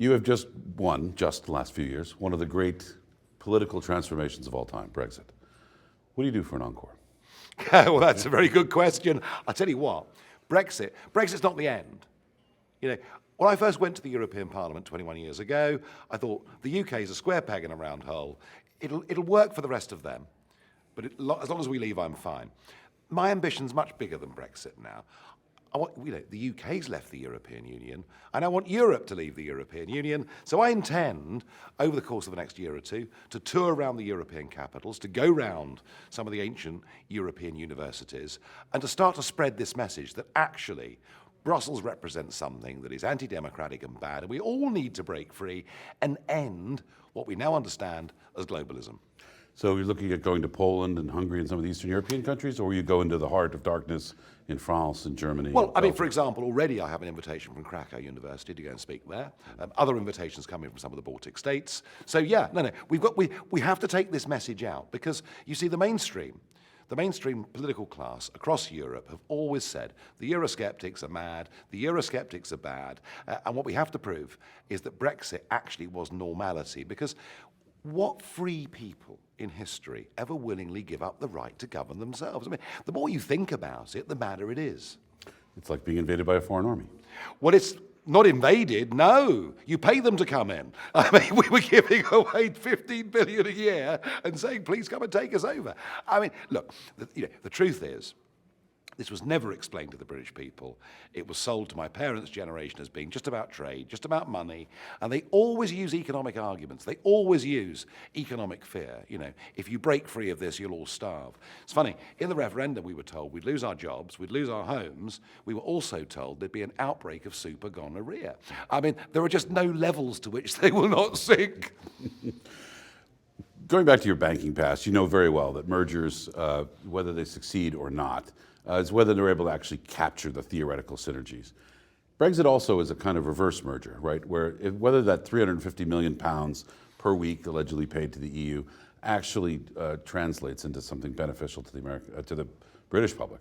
You have just won, just the last few years, one of the great political transformations of all time, Brexit. What do you do for an encore? Well, that's a very good question. I'll tell you what, Brexit's not the end. You know, when I first went to the European Parliament 21 years ago, I thought the UK is a square peg in a round hole. It'll work for the rest of them, but as long as we leave, I'm fine. My ambition's much bigger than Brexit now. The UK's left the European Union, and I want Europe to leave the European Union. So I intend, over the course of the next year or two, to tour around the European capitals, to go round some of the ancient European universities, and to start to spread this message that actually Brussels represents something that is anti-democratic and bad, and we all need to break free and end what we now understand as globalism. So you're looking at going to Poland and Hungary and some of the Eastern European countries, or you go into the heart of darkness in France and Germany? Well, I mean, for example, already I have an invitation from Krakow University to go and speak there. Other invitations coming from some of the Baltic states. So yeah, we have to take this message out because you see the mainstream political class across Europe have always said the Eurosceptics are mad, the Eurosceptics are bad, and what we have to prove is that Brexit actually was normality, because what free people in history ever willingly give up the right to govern themselves? I mean, the more you think about it, the madder it is. It's like being invaded by a foreign army. Well, it's not invaded, no. You pay them to come in. I mean, we were giving away 15 billion a year and saying, please come and take us over. I mean, look, the truth is, this was never explained to the British people. It was sold to my parents' generation as being just about trade, just about money, and they always use economic arguments. They always use economic fear. You know, if you break free of this, you'll all starve. It's funny, in the referendum we were told we'd lose our jobs, we'd lose our homes. We were also told there'd be an outbreak of super gonorrhea. I mean, there are just no levels to which they will not sink. Going back to your banking past, you know very well that mergers, whether they succeed or not, is whether they're able to actually capture the theoretical synergies. Brexit also is a kind of reverse merger, right? Whether that £350 million per week allegedly paid to the EU actually translates into something beneficial to the British public.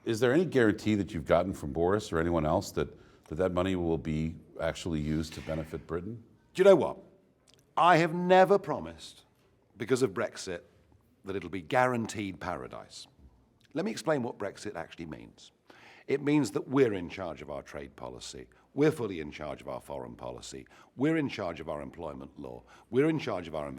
Is there any guarantee that you've gotten from Boris or anyone else that money will be actually used to benefit Britain? Do you know what? I have never promised, because of Brexit, that it'll be guaranteed paradise. Let me explain what Brexit actually means. It means that we're in charge of our trade policy. We're fully in charge of our foreign policy. We're in charge of our employment law. We're in charge of our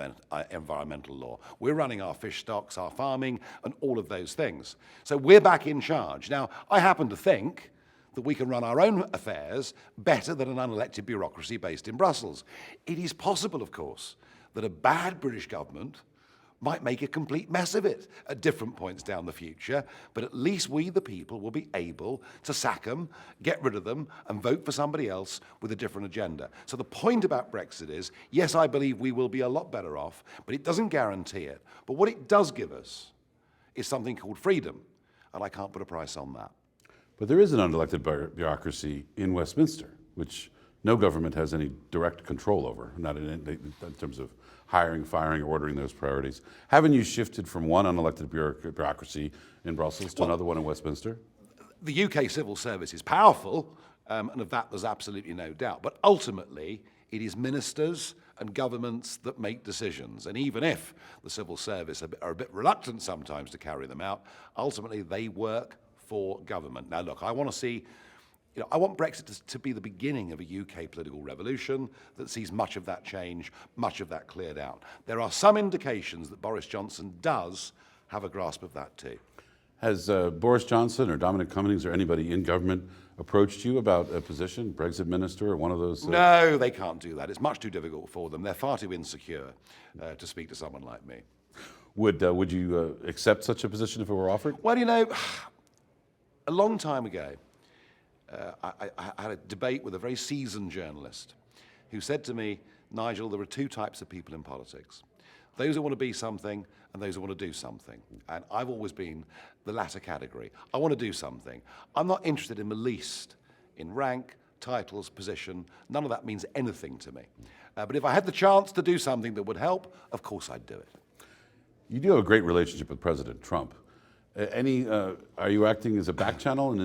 environmental law. We're running our fish stocks, our farming, and all of those things. So we're back in charge. Now, I happen to think that we can run our own affairs better than an unelected bureaucracy based in Brussels. It is possible, of course, that a bad British government might make a complete mess of it at different points down the future, but at least we, the people, will be able to sack them, get rid of them, and vote for somebody else with a different agenda. So the point about Brexit is, yes, I believe we will be a lot better off, but it doesn't guarantee it. But what it does give us is something called freedom, and I can't put a price on that. But there is an unelected bureaucracy in Westminster, which no government has any direct control over, not in terms of hiring, firing, or ordering those priorities. Haven't you shifted from one unelected bureaucracy in Brussels to another one in Westminster? The UK civil service is powerful, and of that there's absolutely no doubt. But ultimately, it is ministers and governments that make decisions. And even if the civil service are a bit reluctant sometimes to carry them out, ultimately they work for government. Now look, I want to see I want Brexit to be the beginning of a UK political revolution that sees much of that change, much of that cleared out. There are some indications that Boris Johnson does have a grasp of that too. Has Boris Johnson or Dominic Cummings or anybody in government approached you about a position, Brexit minister or one of those? No, they can't do that. It's much too difficult for them. They're far too insecure to speak to someone like me. Would you accept such a position if it were offered? Well, a long time ago, I had a debate with a very seasoned journalist who said to me, Nigel, there are two types of people in politics. Those who want to be something and those who want to do something. And I've always been the latter category. I want to do something. I'm not interested in the least in rank, titles, position. None of that means anything to me. But if I had the chance to do something that would help, of course I'd do it. You do have a great relationship with President Trump. Are you acting as a back channel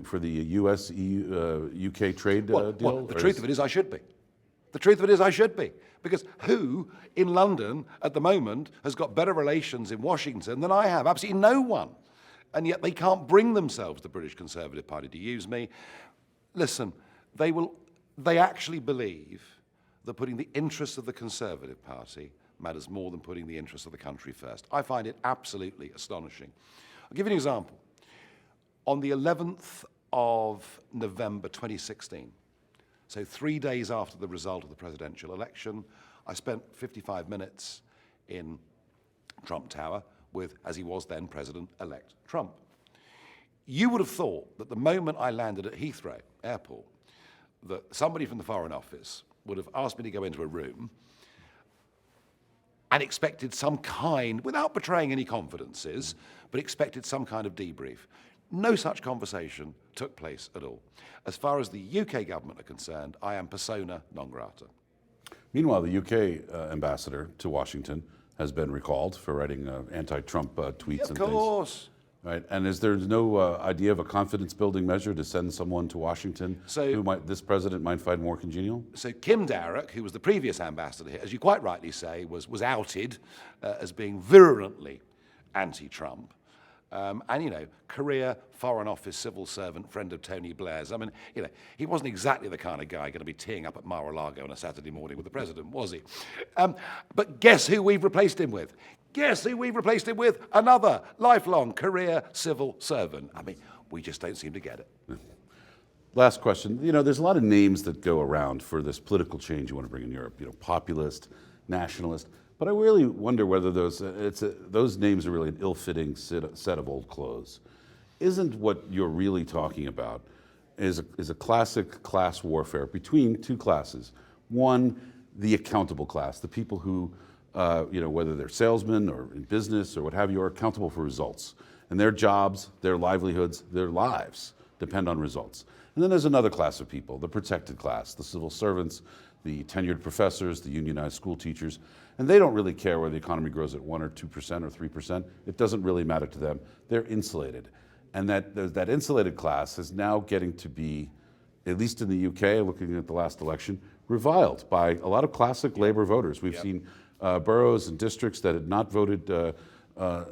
for the U.S. UK trade deal? Well, the truth of it is I should be. The truth of it is I should be. Because who in London at the moment has got better relations in Washington than I have? Absolutely no one. And yet they can't bring themselves, the British Conservative Party, to use me. Listen, they actually believe that putting the interests of the Conservative Party matters more than putting the interests of the country first. I find it absolutely astonishing. I'll give you an example. On the 11th of November 2016, so 3 days after the result of the presidential election, I spent 55 minutes in Trump Tower with, as he was then, President-elect Trump. You would have thought that the moment I landed at Heathrow Airport, that somebody from the Foreign Office would have asked me to go into a room and expected some kind, without betraying any confidences, but expected some kind of debrief. No such conversation took place at all. As far as the UK government are concerned, I am persona non grata. Meanwhile, the UK ambassador to Washington has been recalled for writing anti-Trump tweets and things. Of course. Right, and is there no idea of a confidence-building measure to send someone to Washington who this president might find more congenial? So Kim Darroch, who was the previous ambassador here, as you quite rightly say, was outed as being virulently anti-Trump. And, you know, career Foreign Office civil servant, friend of Tony Blair's. I mean, you know, he wasn't exactly the kind of guy going to be teeing up at Mar-a-Lago on a Saturday morning with the president, was he? But guess who we've replaced him with? Guess who we've replaced him with? Another lifelong career civil servant. I mean, we just don't seem to get it. Last question. You know, there's a lot of names that go around for this political change you want to bring in Europe. You know, populist, nationalist. But I really wonder whether those names are really an ill-fitting set of old clothes. Isn't what you're really talking about is a classic class warfare between two classes. One, the accountable class, the people who, you know, whether they're salesmen or in business or what have you, are accountable for results. And their jobs, their livelihoods, their lives depend on results. And then there's another class of people, the protected class, the civil servants, the tenured professors, the unionized school teachers, and they don't really care whether the economy grows at 1 or 2% or 3%. It doesn't really matter to them. They're insulated. And that insulated class is now getting to be, at least in the UK, looking at the last election, reviled by a lot of classic Labour voters. We've seen boroughs and districts that had not voted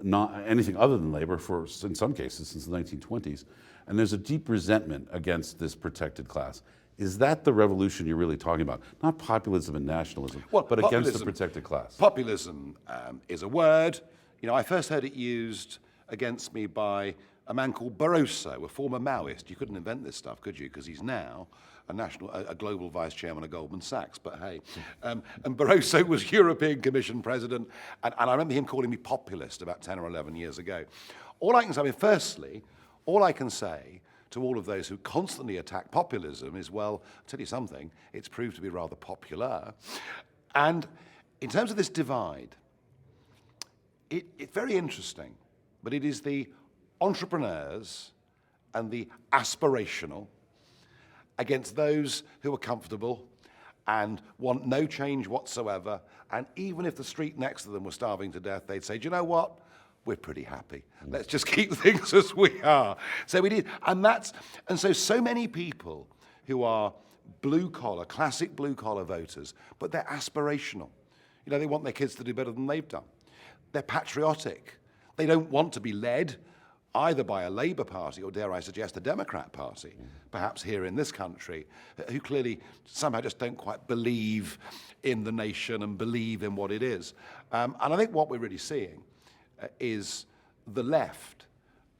not anything other than Labour for, in some cases, since the 1920s. And there's a deep resentment against this protected class. Is that the revolution you're really talking about? Not populism and nationalism, but against the protected class. Populism is a word. You know, I first heard it used against me by a man called Barroso, a former Maoist. You couldn't invent this stuff, could you? Because he's now a global vice chairman of Goldman Sachs. But hey, and Barroso was European Commission president, and I remember him calling me populist about 10 or 11 years ago. All I can say, I mean, firstly, all I can say to all of those who constantly attack populism is, well, I'll tell you something, it's proved to be rather popular. And in terms of this divide, it's very interesting, but it is the entrepreneurs and the aspirational against those who are comfortable and want no change whatsoever. And even if the street next to them were starving to death, they'd say, do you know what? We're pretty happy. Let's just keep things as we are. So we did, and so many people who are blue collar, classic blue collar voters, but they're aspirational. You know, they want their kids to do better than they've done. They're patriotic. They don't want to be led either by a Labour Party or, dare I suggest, a Democrat Party, perhaps here in this country, who clearly somehow just don't quite believe in the nation and believe in what it is. And I think what we're really seeing is the left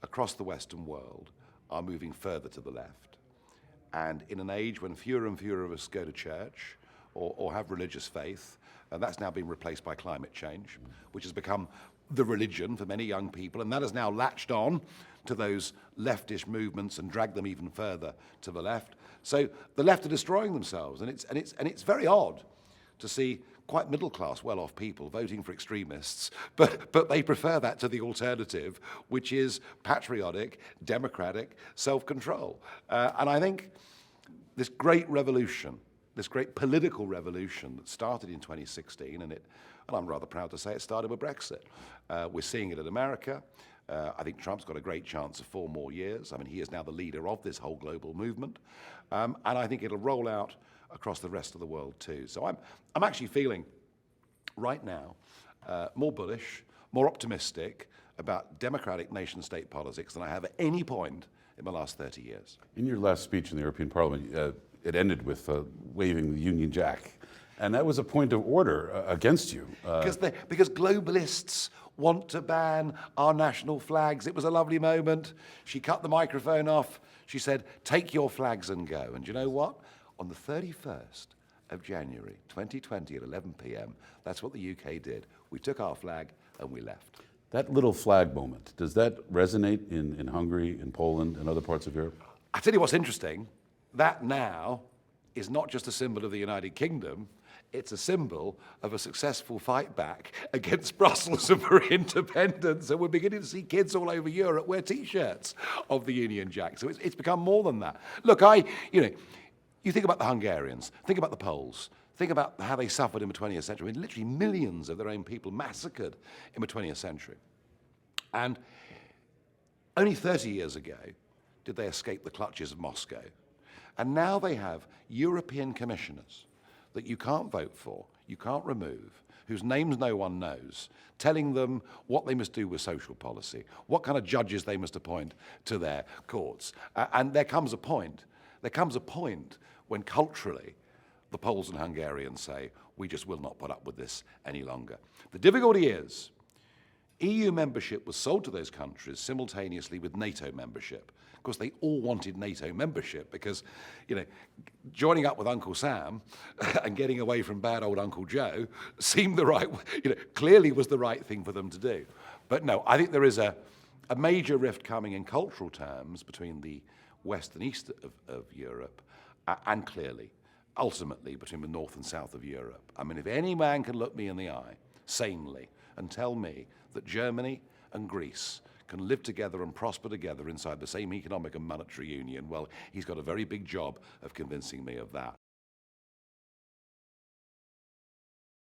across the Western world are moving further to the left. And in an age when fewer and fewer of us go to church or have religious faith, and that's now been replaced by climate change, which has become the religion for many young people, and that has now latched on to those leftish movements and dragged them even further to the left. So the left are destroying themselves, and it's very odd to see quite middle-class, well-off people voting for extremists, but they prefer that to the alternative, which is patriotic, democratic self-control. And I think this great revolution, this great political revolution that started in 2016, and I'm rather proud to say it started with Brexit. We're seeing it in America. I think Trump's got a great chance of 4 more years. I mean, he is now the leader of this whole global movement. And I think it'll roll out across the rest of the world too. So I'm actually feeling right now more bullish, more optimistic about democratic nation-state politics than I have at any point in the last 30 years. In your last speech in the European Parliament, it ended with waving the Union Jack. And that was a point of order against you. Because globalists want to ban our national flags. It was a lovely moment. She cut the microphone off. She said, take your flags and go. And you know what? On the 31st of January 2020 at 11 p.m., that's what the UK did. We took our flag and we left. That little flag moment, does that resonate in Hungary, in Poland, and other parts of Europe? I tell you what's interesting. That now is not just a symbol of the United Kingdom, it's a symbol of a successful fight back against Brussels and for independence. And we're beginning to see kids all over Europe wear T-shirts of the Union Jack. So it's become more than that. Look, you think about the Hungarians, think about the Poles, think about how they suffered in the 20th century. I mean, literally millions of their own people massacred in the 20th century. And only 30 years ago did they escape the clutches of Moscow. And now they have European commissioners that you can't vote for, you can't remove, whose names no one knows, telling them what they must do with social policy, what kind of judges they must appoint to their courts. And there comes a point when culturally the Poles and Hungarians say, we just will not put up with this any longer. The difficulty is, EU membership was sold to those countries simultaneously with NATO membership. Of course, they all wanted NATO membership because, joining up with Uncle Sam and getting away from bad old Uncle Joe seemed the right, clearly was the right thing for them to do. But no, I think there is a major rift coming in cultural terms between the west and east of Europe, and clearly, ultimately, between the north and south of Europe. I mean, if any man can look me in the eye, sanely, and tell me that Germany and Greece can live together and prosper together inside the same economic and monetary union, well, he's got a very big job of convincing me of that.